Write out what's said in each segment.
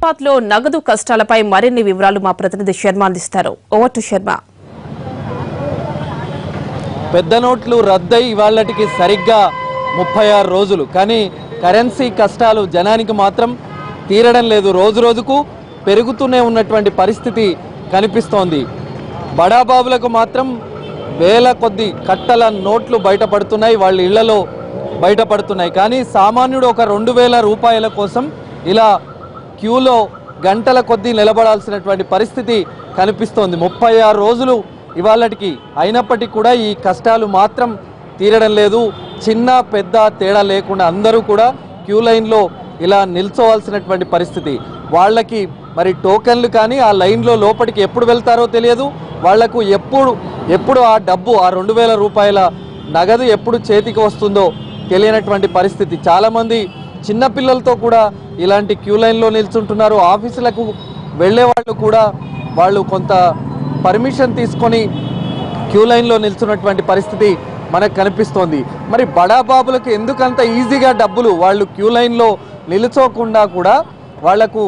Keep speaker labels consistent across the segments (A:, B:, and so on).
A: హైదరాబాద్ లో నగదు కష్టాలపై మరిన్ని వివరాలు మా ప్రతినిధి శర్మ అందిస్తారు. Over to Sharma.
B: పెద్ద నోట్లు రద్దై ఇవాళటికి సరిగ్గా 36 రోజులు. కానీ కరెన్సీ కష్టాలు జనానికి మాత్రం తీరడం లేదు. రోజు రోజుకు పెరుగుతూనే ఉన్నటువంటి పరిస్థితి కనిపిస్తోంది. బడాబాబులకు మాత్రం వేల కొద్ది కట్టల నోట్లు బయటపడుతున్నాయి, వాళ్ళ ఇళ్లలో బయటపడుతున్నాయి. కానీ సామాన్యుడు ఒక 2000 రూపాయల కోసం ఇలా క్యూలో గంటల కొద్దీ నిలబడాల్సినటువంటి పరిస్థితి కనిపిస్తోంది. 36 రోజులు ఇవాళటికి అయినప్పటికీ కూడా ఈ కష్టాలు మాత్రం తీరడం లేదు. చిన్న పెద్ద తేడా లేకుండా అందరూ కూడా క్యూ లైన్లో ఇలా నిల్చోవాల్సినటువంటి పరిస్థితి. వాళ్ళకి మరి టోకెన్లు కానీ ఆ లైన్లో లోపలికి ఎప్పుడు వెళ్తారో తెలియదు. వాళ్లకు ఎప్పుడు ఆ డబ్బు ఆ 2000 రూపాయల నగదు ఎప్పుడు చేతికి వస్తుందో తెలియనటువంటి పరిస్థితి. చాలామంది చిన్నపిల్లలతో కూడా ఇలాంటి క్యూ లైన్లో నిల్చుంటున్నారు. ఆఫీసులకు వెళ్ళే వాళ్ళు కూడా వాళ్ళు కొంత పర్మిషన్ తీసుకొని క్యూ లైన్లో నిల్చున్నటువంటి పరిస్థితి మనకు కనిపిస్తోంది. మరి బడాబాబులకు ఎందుకంత ఈజీగా డబ్బులు వాళ్ళు క్యూ లైన్లో నిలుచోకుండా కూడా వాళ్లకు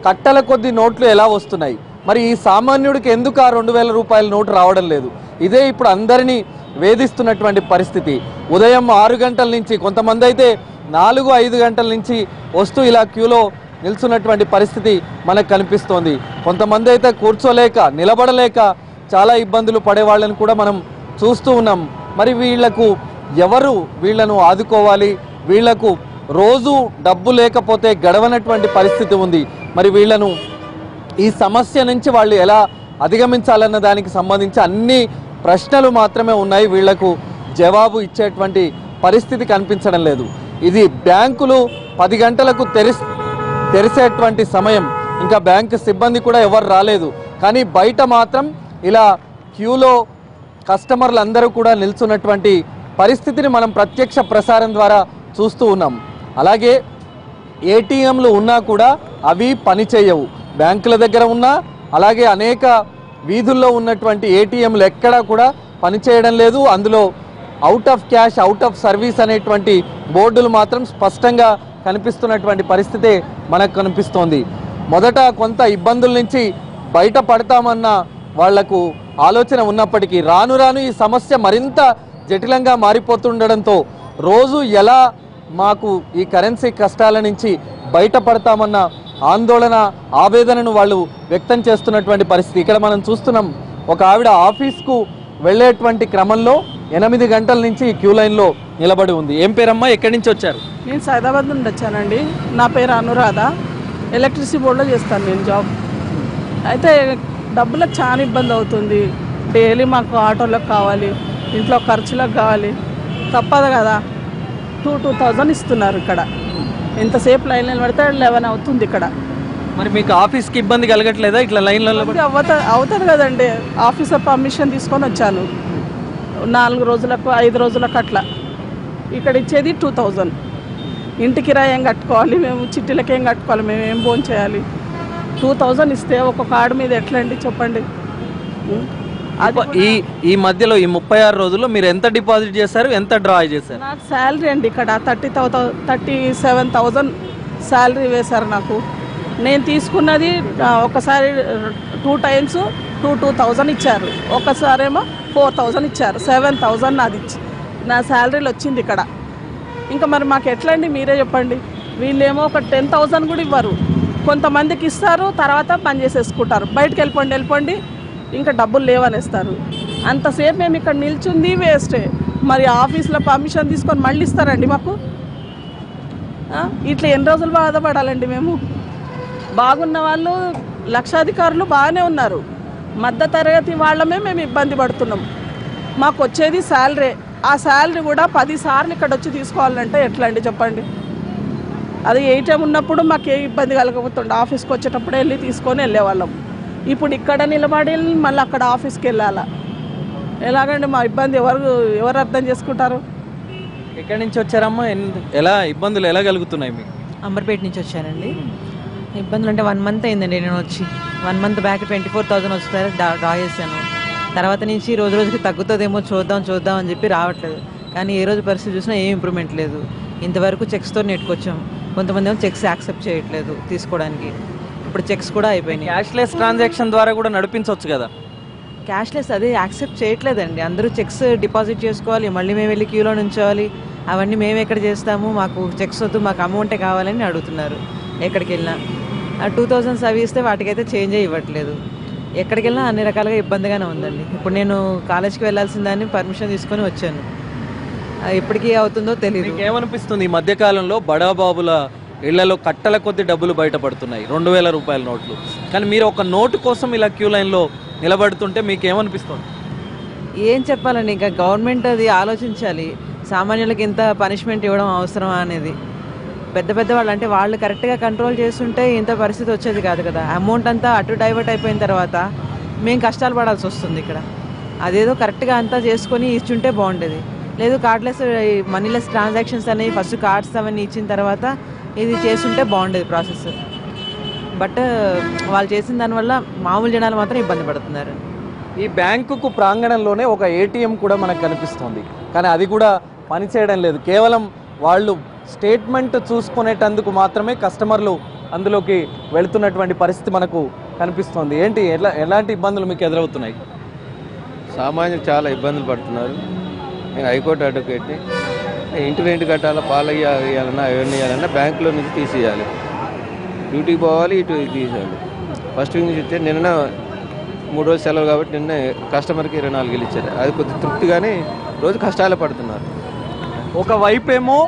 B: కట్టల కొద్ది నోట్లు ఎలా వస్తున్నాయి? మరి ఈ సామాన్యుడికి ఎందుకు ఆ 2000 రూపాయల నోటు రావడం లేదు? ఇదే ఇప్పుడు అందరినీ వేధిస్తున్నటువంటి పరిస్థితి. ఉదయం 6 గంటల నుంచి, కొంతమంది అయితే 4-5 గంటల నుంచి వస్తూ ఇలా క్యూలో నిల్చున్నటువంటి పరిస్థితి మనకు కనిపిస్తోంది. కొంతమంది అయితే కూర్చోలేక నిలబడలేక చాలా ఇబ్బందులు పడేవాళ్ళని కూడా మనం చూస్తూ ఉన్నాం. మరి ఎవరు వీళ్లను ఆదుకోవాలి? వీళ్లకు రోజు డబ్బు లేకపోతే గడవనటువంటి పరిస్థితి ఉంది. మరి వీళ్లను ఈ సమస్య నుంచి వాళ్ళు ఎలా అధిగమించాలన్న దానికి సంబంధించి అన్ని ప్రశ్నలు మాత్రమే ఉన్నాయి. వీళ్లకు జవాబు ఇచ్చేటువంటి పరిస్థితి కనిపించడం లేదు. ఇది బ్యాంకులు 10 గంటలకు తెరిసేటువంటి సమయం. ఇంకా బ్యాంకు సిబ్బంది కూడా ఎవరు రాలేదు. కానీ బయట మాత్రం ఇలా క్యూలో కస్టమర్లు అందరూ కూడా నిల్చున్నటువంటి పరిస్థితిని మనం ప్రత్యక్ష ప్రసారం ద్వారా చూస్తూ ఉన్నాం. అలాగే ఏటీఎంలు ఉన్నా కూడా అవి పనిచేయవు. బ్యాంకుల దగ్గర ఉన్నా, అలాగే అనేక వీధుల్లో ఉన్నటువంటి ఏటీఎంలు ఎక్కడా కూడా పనిచేయడం లేదు. అందులో out of cash, out of service అనేటువంటి బోర్డులు మాత్రం స్పష్టంగా కనిపిస్తున్నటువంటి పరిస్థితి మనకు కనిపిస్తోంది. మొదట కొంత ఇబ్బందుల నుంచి బయటపడతామన్న వాళ్లకు ఆలోచన ఉన్నప్పటికీ రాను రాను ఈ సమస్య మరింత జటిలంగా మారిపోతుండడంతో రోజు ఎలా మాకు ఈ కరెన్సీ కష్టాల నుంచి బయటపడతామన్న ఆందోళన, ఆవేదనను వాళ్ళు వ్యక్తం చేస్తున్నటువంటి పరిస్థితి. ఇక్కడ మనం చూస్తున్నాం, ఒక ఆవిడ ఆఫీస్కు వెళ్ళేటువంటి క్రమంలో 8 గంటల నుంచి క్యూ లైన్లో నిలబడి ఉంది. ఏం పేరమ్మా, ఎక్కడి నుంచి వచ్చారు?
C: నేను సైదాబాద్ నుండి వచ్చానండి. నా పేరు అనురాధ. ఎలక్ట్రిసిటీ బోర్డులో చేస్తాను నేను జాబ్. అయితే డబ్బులకు చాలా ఇబ్బంది అవుతుంది. డైలీ మాకు ఆటోలకు కావాలి, ఇంట్లో ఖర్చులకు కావాలి, తప్పదు కదా. 2,000 ఇస్తున్నారు ఇక్కడ. ఎంతసేపు లైన్లో పెడితే 11 అవుతుంది ఇక్కడ.
B: మరి మీకు ఆఫీస్కి ఇబ్బంది కలగట్లేదా ఇట్లా లైన్లలో?
C: అవుతుంది కదండి. ఆఫీసర్ పర్మిషన్ తీసుకొని వచ్చాను 4 రోజులకు 5 రోజులకు అట్లా. ఇక్కడ ఇచ్చేది 2000. ఇంటి కిరాయి ఏం కట్టుకోవాలి మేము, చిట్టీలకి ఏం కట్టుకోవాలి, మేము ఏం భోజనం చేయాలి? 2000 ఇస్తే ఒక కార్డు మీద ఎట్లా అండి చెప్పండి?
B: ఈ మధ్యలో ఈ 36 రోజుల్లో మీరు ఎంత డిపాజిట్ చేశారు, ఎంత డ్రా చేశారు?
C: నాకు శాలరీ అండి ఇక్కడ 37,000 శాలరీ వేశారు నాకు. నేను తీసుకున్నది ఒకసారి 2 టైమ్స్ 2,000 ఇచ్చారు, ఒకసారేమో 4,000 ఇచ్చారు. 7,000 నాది నా శాలరీలు వచ్చింది ఇక్కడ. ఇంకా మరి మాకు ఎట్లా అండి మీరే చెప్పండి. వీళ్ళేమో ఒక 10,000 కూడా ఇవ్వరు. కొంతమందికి ఇస్తారు, తర్వాత పని చేసేసుకుంటారు. బయటకు వెళ్ళిపోండి, ఇంకా డబ్బులు లేవనేస్తారు. అంతసేపు మేము ఇక్కడ నిల్చుంది వేస్టే. మరి ఆఫీస్లో పర్మిషన్ తీసుకొని మళ్ళీ ఇస్తారండి మాకు? ఇట్లా ఎన్ని రోజులు బాధపడాలండి మేము? బాగున్న వాళ్ళు, లక్షాధికారులు బాగానే ఉన్నారు. మధ్యతరగతి వాళ్ళమే మేము ఇబ్బంది పడుతున్నాం. మాకు వచ్చేది శాలరీ. ఆ శాలరీ కూడా 10 సార్లు ఇక్కడ వచ్చి తీసుకోవాలంటే ఎట్లా అండి చెప్పండి? అది ఏటీఎం ఉన్నప్పుడు మాకు ఏ ఇబ్బంది కలగకపోతుండే. ఆఫీస్కి వచ్చేటప్పుడే వెళ్ళి తీసుకొని వెళ్ళేవాళ్ళం. ఇప్పుడు ఇక్కడ నిలబడి మళ్ళీ అక్కడ ఆఫీస్కి వెళ్ళాలా? ఎలాగండి మా ఇబ్బంది? ఎవరు అర్థం చేసుకుంటారు?
B: ఎక్కడి నుంచి వచ్చారమ్మా? ఇబ్బందులు ఎలా కలుగుతున్నాయి మీకు?
D: అంబర్పేట నుంచి వచ్చానండి. ఇబ్బందులు అంటే 1 మంత్ అయిందండి నేను వచ్చి. 1 మంత్ బ్యాక్ 24,000 వస్తారు డ్రా చేశాను. తర్వాత నుంచి రోజు రోజుకి తగ్గుతుందేమో చూద్దాం అని చెప్పి రావట్లేదు. కానీ ఏ రోజు పరిస్థితి చూసినా ఏం ఇంప్రూవ్మెంట్ లేదు. ఇంతవరకు చెక్స్తో నెట్టుకొచ్చాం. కొంతమంది ఏమో చెక్స్ యాక్సెప్ట్ చేయట్లేదు తీసుకోవడానికి. ఇప్పుడు చెక్స్ కూడా అయిపోయినాయి.
B: క్యాష్లెస్ ట్రాన్సాక్షన్ ద్వారా కూడా నడిపించవచ్చు కదా.
D: క్యాష్లెస్ అది యాక్సెప్ట్ చేయట్లేదండి. అందరూ చెక్స్ డిపాజిట్ చేసుకోవాలి, మళ్ళీ మేము వెళ్ళి క్యూలో నుంచోవాలి, అవన్నీ మేము ఎక్కడ చేస్తాము, మాకు చెక్స్ వద్దు, మాకు అమౌంటే కావాలని అడుగుతున్నారు. ఎక్కడికి వెళ్ళినా 2000 అవి ఇస్తే వాటికైతే చేంజ్ ఇవ్వట్లేదు. ఎక్కడికి వెళ్ళినా అన్ని రకాలుగా ఇబ్బందిగానే ఉందండి. ఇప్పుడు నేను కాలేజ్కి వెళ్ళాల్సిన దాన్ని పర్మిషన్ తీసుకొని వచ్చాను. ఎప్పటికీ అవుతుందో తెలియదు.
B: ఏమనిపిస్తుంది ఈ మధ్యకాలంలో బడాబాబుల ఇళ్లలో కట్టల కొద్ది డబ్బులు బయటపడుతున్నాయి, 2000 రూపాయల నోట్లు, కానీ మీరు ఒక నోటు కోసం ఇలా క్యూ లైన్లో నిలబడుతుంటే మీకు ఏమనిపిస్తుంది?
D: ఏం చెప్పాలండి, ఇంకా గవర్నమెంట్ అది ఆలోచించాలి. సామాన్యులకి ఇంత పనిష్మెంట్ ఇవ్వడం అవసరమా అనేది. పెద్ద పెద్ద వాళ్ళు అంటే వాళ్ళు కరెక్ట్గా కంట్రోల్ చేస్తుంటే ఇంత పరిస్థితి వచ్చేది కాదు కదా. అమౌంట్ అంతా అటు డైవర్ట్ అయిపోయిన తర్వాత మేము కష్టాలు పడాల్సి వస్తుంది ఇక్కడ. అదేదో కరెక్ట్గా అంతా చేసుకొని ఇచ్చుంటే బాగుండేది. లేదు కార్డ్లెస్ మనీలెస్ ట్రాన్సాక్షన్స్ అనేవి ఫస్ట్ కార్డ్స్ అవన్నీ ఇచ్చిన తర్వాత ఇది చేస్తుంటే బాగుండేది ప్రాసెస్. బట్ వాళ్ళు చేసిన దానివల్ల మామూలు జనాలు మాత్రం ఇబ్బంది పడుతున్నారు.
B: ఈ బ్యాంకుకు ప్రాంగణంలోనే ఒక ఏటీఎం కూడా మనకు కనిపిస్తుంది, కానీ అది కూడా పనిచేయడం లేదు. కేవలం వాళ్ళు స్టేట్మెంట్ చూసుకునేటందుకు మాత్రమే కస్టమర్లు అందులోకి వెళుతున్నటువంటి పరిస్థితి మనకు కనిపిస్తుంది. ఏంటి ఎలాంటి ఇబ్బందులు మీకు ఎదురవుతున్నాయి?
E: సామాన్యులు చాలా ఇబ్బందులు పడుతున్నారు. నేను హైకోర్టు అడ్వకేట్ని. ఇంటి రెంట్ కట్టాలా, పాలు ఇవ్వాలన్నా ఎవరిని ఇవ్వాలన్నా బ్యాంకులో నుంచి తీసేయాలి, డ్యూటీకి పోవాలి, ఇటు తీసేయాలి. ఫస్ట్ నుంచి చూస్తే నిన్న 3 రోజులు సెలవు కాబట్టి నిన్న కస్టమర్కి 24,000 ఇచ్చారు. అది కొద్ది తృప్తిగానే రోజు కష్టాలు పడుతున్నారు.
B: ఒకవైపేమో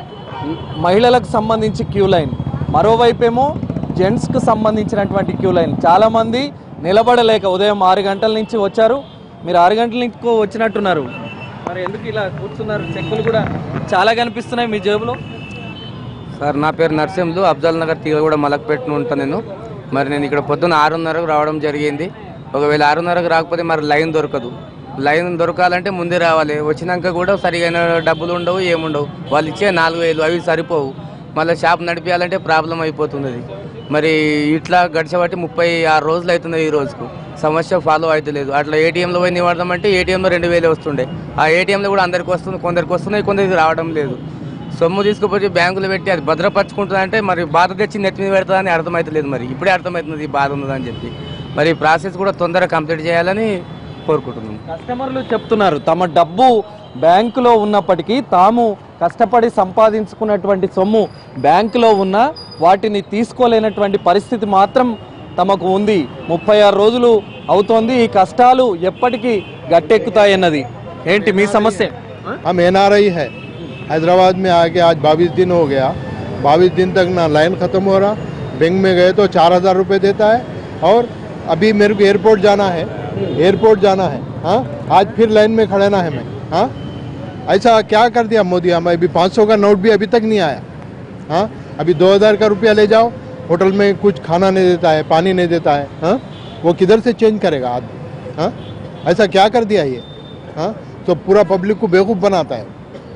B: మహిళలకు సంబంధించి క్యూ లైన్, మరోవైపేమో జెంట్స్కి సంబంధించినటువంటి క్యూ లైన్. చాలామంది నిలబడలేక ఉదయం 6 గంటల నుంచి వచ్చారు. మీరు 6 గంటల నుంచి వచ్చినట్టున్నారు, మరి ఎందుకు ఇలా కూర్చున్నారు? చెక్కులు కూడా చాలా కనిపిస్తున్నాయి మీ జేబులో.
F: సార్, నా పేరు నర్సింహులు, అఫ్జల్ నగర్ తీగలగూడ మలక్పేటను ఉంటాను నేను. మరి నేను ఇక్కడ పొద్దున్న 6:30కు రావడం జరిగింది. ఒకవేళ 6:30కు రాకపోతే మరి లైన్ దొరకదు. లైన్ దొరకాలంటే ముందే రావాలి. వచ్చినాక కూడా సరిగైన డబ్బులు ఉండవు, ఏముండవు. వాళ్ళు ఇచ్చే 4,000 అవి సరిపోవు. మళ్ళీ షాప్ నడిపించాలంటే ప్రాబ్లం అయిపోతుంది. మరి ఇట్లా గడిచేబట్టి 36 రోజులు అవుతుంది. ఈ రోజుకు సమస్య ఫాలో అవుతలేదు. అట్లా ఏటీఎంలో పోయి నివాడదామంటే ఏటీఎంలో 2,000 వస్తుండే. ఆ ఏటీఎంలో కూడా అందరికి వస్తుంది, కొందరికి వస్తున్నాయి, కొందరికి రావడం లేదు. సొమ్ము తీసుకుపోయి బ్యాంకులో పెట్టి అది భద్రపరచుకుంటుందంటే మరి బాధ తెచ్చి నెత్తి మీద పెడతాదని అర్థమవుతలేదు. మరి ఇప్పుడే అర్థమవుతుంది ఈ బాధ ఉన్నదని చెప్పి. మరి ప్రాసెస్ కూడా తొందరగా కంప్లీట్ చేయాలని కోరుకుంటున్నాం.
B: కస్టమర్లు చెప్తున్నారు తమ డబ్బు బ్యాంకులో ఉన్నప్పటికీ తాము కష్టపడి సంపాదించుకున్నటువంటి సొమ్ము బ్యాంకులో ఉన్న వాటిని తీసుకోలేనటువంటి పరిస్థితి మాత్రం తమకు ఉంది. 36 రోజులు అవుతోంది. ఈ కష్టాలు ఎప్పటికీ గట్టెక్కుతాయన్నది. ఏంటి మీ సమస్య?
G: हम एनआरआई है, हैदराबाद में आके आज 22 दिन हो गया. 22 दिन तक ना लाइन ख़त्म हो रहा. बैंक में गए तो 4,000 रुपये देता है. और अभी मेरे को एयरपोर्ट जाना है, हाँ, आज फिर लाइन में खड़े ना है मैं. हाँ, ऐसा क्या कर दिया मोदी? हमें अभी 500 का नोट भी अभी तक नहीं आया. हाँ, अभी 2,000 का रुपया ले जाओ, होटल में कुछ खाना नहीं देता है, पानी नहीं देता है. हाँ, वो किधर से चेंज करेगा आदमी? हाँ, ऐसा क्या कर दिया ये? हाँ, तो पूरा पब्लिक को बेवकूफ़ बनाता है.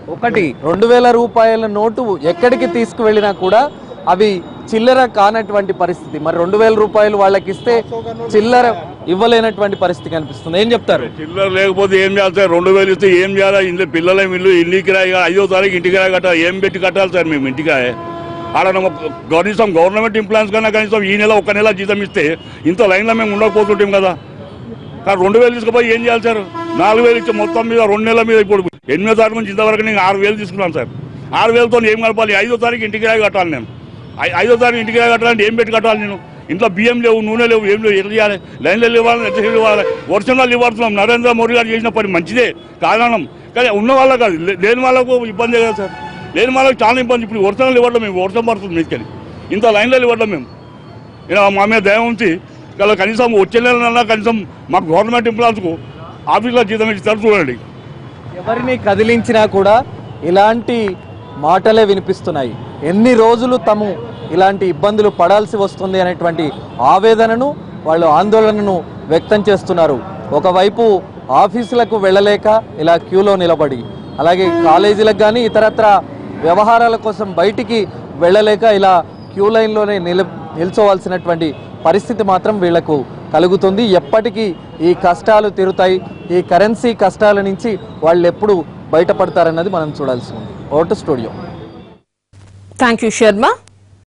B: 2,000 రూపాయల నోటు ఎక్కడికి తీసుకువెళ్ళినా కూడా అవి చిల్లర కానటువంటి పరిస్థితి. మరి 2,000 రూపాయలు వాళ్ళకి ఇస్తే చిల్లర ఇవ్వలేనటువంటి పరిస్థితి కనిపిస్తుంది. ఏం చెప్తారు?
H: చిల్లర లేకపోతే ఏం చేయాలి సార్? 2,000 ఇస్తే ఏం చేయాలి? ఇంట్లో పిల్లల ఇల్లు కిరాయి 5వ తారీఖు ఇంటి కిరాయి కట్టాలి. ఏం పెట్టి కట్టాలి సార్ మేము ఇంటికాయ? ఆడ కనీసం గవర్నమెంట్ ఎంప్లాయీస్ కన్నా కనీసం ఈ నెల 1 నెల జీతం ఇస్తే ఇంత లైన్లో మేము ఉండకపోతుంటాం కదా. కానీ 2,000 తీసుకుపోయి ఏం చేయాలి సార్? 4,000 ఇచ్చే మొత్తం మీద 2 నెలల మీద ఇప్పుడు 8వ తారీఖు నుంచి ఇంతవరకు నేను 6,000 తీసుకున్నాను సార్. 6,000తో ఏం కలపాలి? 5వ తారీఖు ఇంటి కిరాయి కట్టాలి. నేను 5వ తారీఖు ఇంటి కిరాయి కట్టాలంటే ఏం పెట్టి కట్టాలి? నేను ఇంట్లో బియ్యం లేవు, నూనె లేవు, ఏం లేవు. ఎట్లా చేయాలి? లైన్లో ఇవ్వాలి, ఎట్లా ఇవ్వాలి? వర్షంలో ఇవ్వడుతున్నాం. నరేంద్ర మోడీ గారు చేసిన పని మంచిదే కారణం, కానీ ఉన్న వాళ్ళకి కాదు, లేని వాళ్ళకు ఇబ్బందే కదా సార్. లేని వాళ్ళకి చాలా ఇబ్బంది. ఇప్పుడు వర్షంలో ఇవ్వడం, మేము వర్షం పడుతుంది మీకెళ్ళి ఇంత లైన్లో ఇవ్వడం. మేము ఇలా మా మీద దయ ఉంచి కనీసం వచ్చే నెలన్నా కనీసం మాకు గవర్నమెంట్ ఎంప్లాయీస్కు ఆఫీస్లో జీతం ఇస్తారు చూడండి.
B: ఎవరిని కదిలించినా కూడా ఇలాంటి మాటలే వినిపిస్తున్నాయి. ఎన్ని రోజులు తాము ఇలాంటి ఇబ్బందులు పడాల్సి వస్తుంది అనేటువంటి ఆవేదనను, వాళ్ళు ఆందోళనను వ్యక్తం చేస్తున్నారు. ఒకవైపు ఆఫీసులకు వెళ్ళలేక ఇలా క్యూలో నిలబడి, అలాగే కాలేజీలకు కానీ ఇతరత్ర వ్యవహారాల కోసం బయటికి వెళ్ళలేక ఇలా క్యూ లైన్లోనే నిల్చోవాల్సినటువంటి పరిస్థితి మాత్రం వీళ్లకు కలుగుతుంది. ఎప్పటికీ ఈ కష్టాలు తీరుతాయి? ఈ కరెన్సీ కష్టాల నుంచి వాళ్ళు ఎప్పుడు బయటపడతారన్నది మనం చూడాల్సి ఉంది. Vote studio.
A: Thank you Sharma.